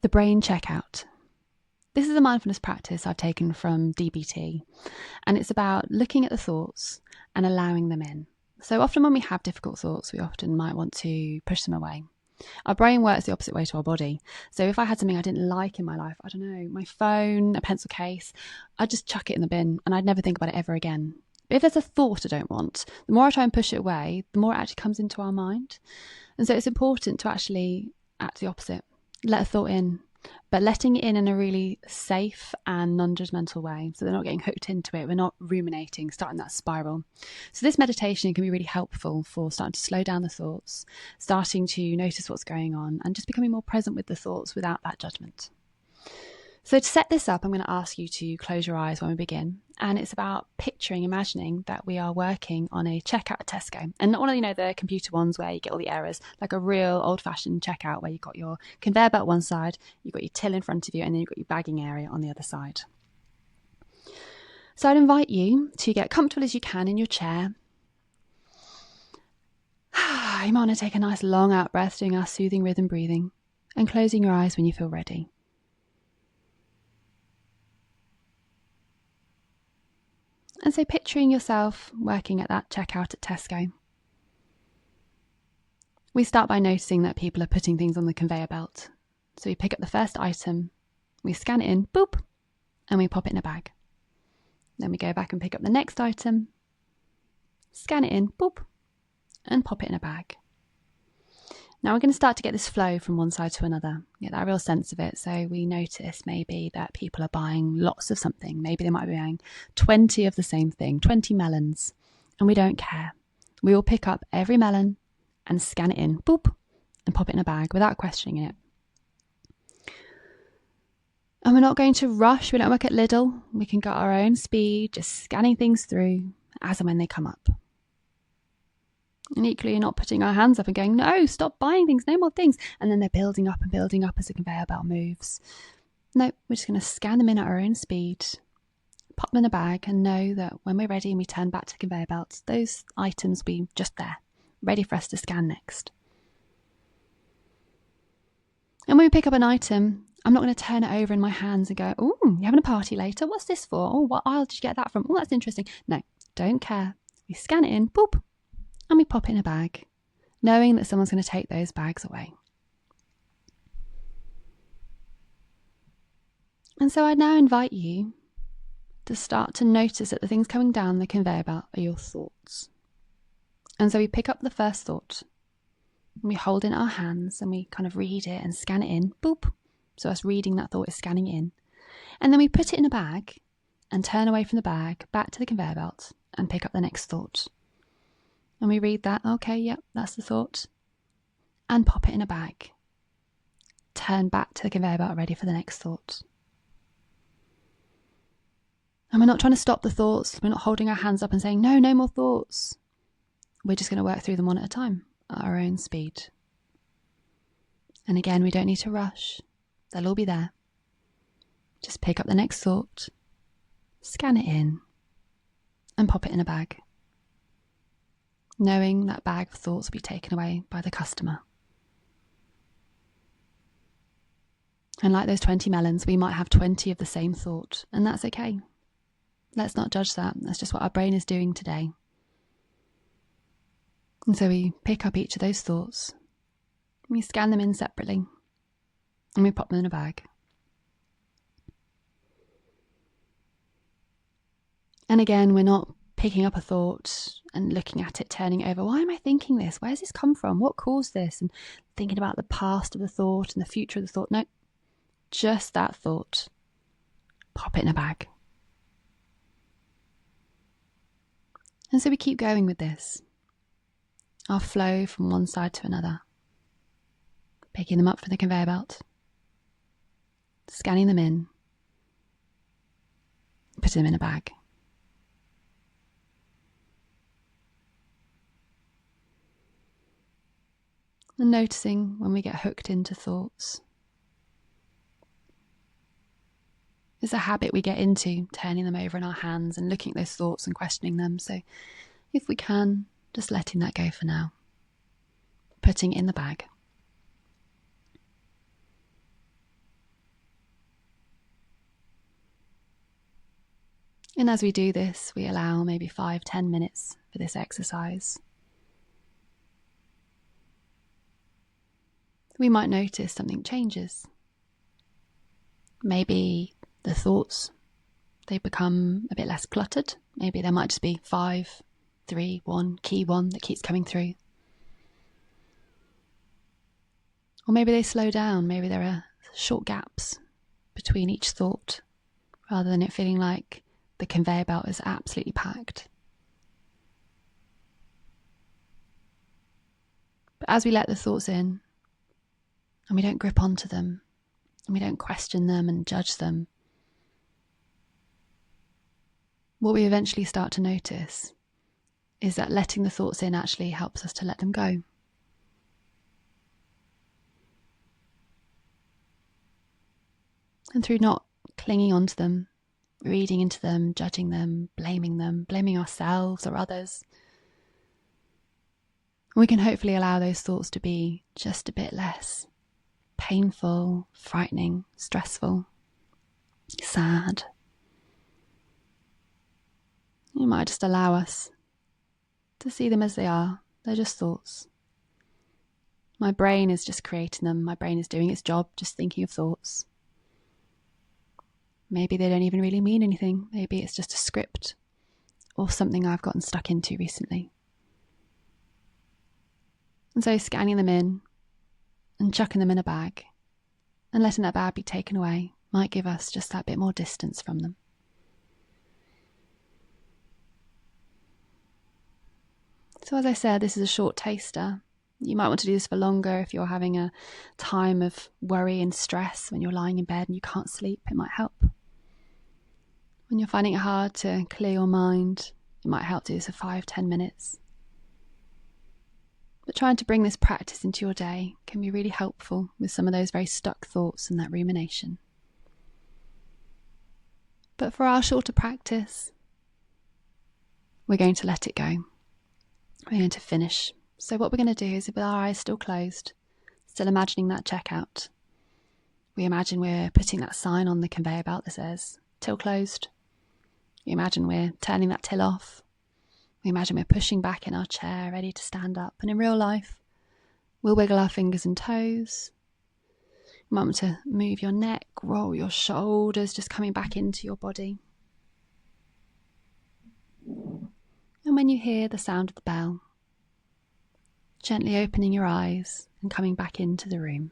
The brain checkout. This is a mindfulness practice I've taken from DBT, and it's about looking at the thoughts and allowing them in. So often when we have difficult thoughts, we often might want to push them away. Our brain works the opposite way to our body. So if I had something I didn't like in my life, I don't know, my phone, a pencil case, I'd just chuck it in the bin and I'd never think about it ever again. But if there's a thought I don't want, the more I try and push it away, the more it actually comes into our mind. And so it's important to actually act the opposite. Let a thought in, but letting it in a really safe and non-judgmental way. So they're not getting hooked into it. We're not ruminating, starting that spiral. So this meditation can be really helpful for starting to slow down the thoughts, starting to notice what's going on, and just becoming more present with the thoughts without that judgment. So to set this up, I'm going to ask you to close your eyes when we begin. And it's about imagining that we are working on a checkout at Tesco. And not one of, the computer ones where you get all the errors, like a real old-fashioned checkout where you've got your conveyor belt one side, you've got your till in front of you, and then you've got your bagging area on the other side. So I'd invite you to get comfortable as you can in your chair. You might want to take a nice long out breath, doing our soothing rhythm breathing, and closing your eyes when you feel ready. And so picturing yourself working at that checkout at Tesco. We start by noticing that people are putting things on the conveyor belt. So we pick up the first item, we scan it in, boop, and we pop it in a bag. Then we go back and pick up the next item, scan it in, boop, and pop it in a bag. Now we're going to start to get this flow from one side to another, get that real sense of it. So we notice maybe that people are buying lots of something. Maybe they might be buying 20 of the same thing, 20 melons, and we don't care. We will pick up every melon and scan it in, boop, and pop it in a bag without questioning it. And we're not going to rush. We don't work at Lidl. We can go at our own speed, just scanning things through as and when they come up. And equally, not putting our hands up and going, no, stop buying things, no more things. And then they're building up and building up as the conveyor belt moves. No, we're just going to scan them in at our own speed, pop them in a bag, and know that when we're ready and we turn back to the conveyor belts, those items will be just there, ready for us to scan next. And when we pick up an item, I'm not going to turn it over in my hands and go, oh, you having a party later? What's this for? Oh, what aisle did you get that from? Oh, that's interesting. No, don't care. We scan it in, boop, and we pop it in a bag, knowing that someone's going to take those bags away. And so I now invite you to start to notice that the things coming down the conveyor belt are your thoughts. And so we pick up the first thought, and we hold it in our hands, and we kind of read it and scan it in, boop. So us reading that thought is scanning in. And then we put it in a bag and turn away from the bag, back to the conveyor belt, and pick up the next thought. And we read that, okay, yep, that's the thought, and pop it in a bag. Turn back to the conveyor belt, ready for the next thought. And we're not trying to stop the thoughts. We're not holding our hands up and saying, no, no more thoughts. We're just going to work through them one at a time, at our own speed. And again, we don't need to rush. They'll all be there. Just pick up the next thought, scan it in, and pop it in a bag, knowing that bag of thoughts will be taken away by the customer. And like those 20 melons, we might have 20 of the same thought, and that's okay. Let's not judge that. That's just what our brain is doing today. And so we pick up each of those thoughts, we scan them in separately, and we pop them in a bag. And again, we're not picking up a thought and looking at it, turning it over. Why am I thinking this? Where's this come from? What caused this? And thinking about the past of the thought and the future of the thought. No, just that thought. Pop it in a bag. And so we keep going with this. Our flow from one side to another. Picking them up from the conveyor belt. Scanning them in. Putting them in a bag. And noticing when we get hooked into thoughts. It's a habit we get into, turning them over in our hands and looking at those thoughts and questioning them. So if we can, just letting that go for now. Putting it in the bag. And as we do this, we allow maybe 5-10 minutes for this exercise. We might notice something changes. Maybe the thoughts, they become a bit less cluttered. Maybe there might just be 5, 3, 1, key 1 that keeps coming through. Or maybe they slow down. Maybe there are short gaps between each thought, rather than it feeling like the conveyor belt is absolutely packed. But as we let the thoughts in, and we don't grip onto them, and we don't question them and judge them, what we eventually start to notice is that letting the thoughts in actually helps us to let them go. And through not clinging onto them, reading into them, judging them, blaming ourselves or others, we can hopefully allow those thoughts to be just a bit less painful, frightening, stressful, sad. You might just allow us to see them as they are. They're just thoughts. My brain is just creating them. My brain is doing its job, just thinking of thoughts. Maybe they don't even really mean anything. Maybe it's just a script or something I've gotten stuck into recently. And so scanning them in and chucking them in a bag and letting that bag be taken away might give us just that bit more distance from them. So as I said, this is a short taster. You might want to do this for longer if you're having a time of worry and stress when you're lying in bed and you can't sleep. It might help. When you're finding it hard to clear your mind, it might help to do this for 5-10 minutes. But trying to bring this practice into your day can be really helpful with some of those very stuck thoughts and that rumination. But for our shorter practice, we're going to let it go. We're going to finish. So what we're going to do is, with our eyes still closed, still imagining that checkout, we imagine we're putting that sign on the conveyor belt that says, till closed. We imagine we're turning that till off. We imagine we're pushing back in our chair, ready to stand up. And in real life, we'll wiggle our fingers and toes. You might want to move your neck, roll your shoulders, just coming back into your body. And when you hear the sound of the bell, gently opening your eyes and coming back into the room.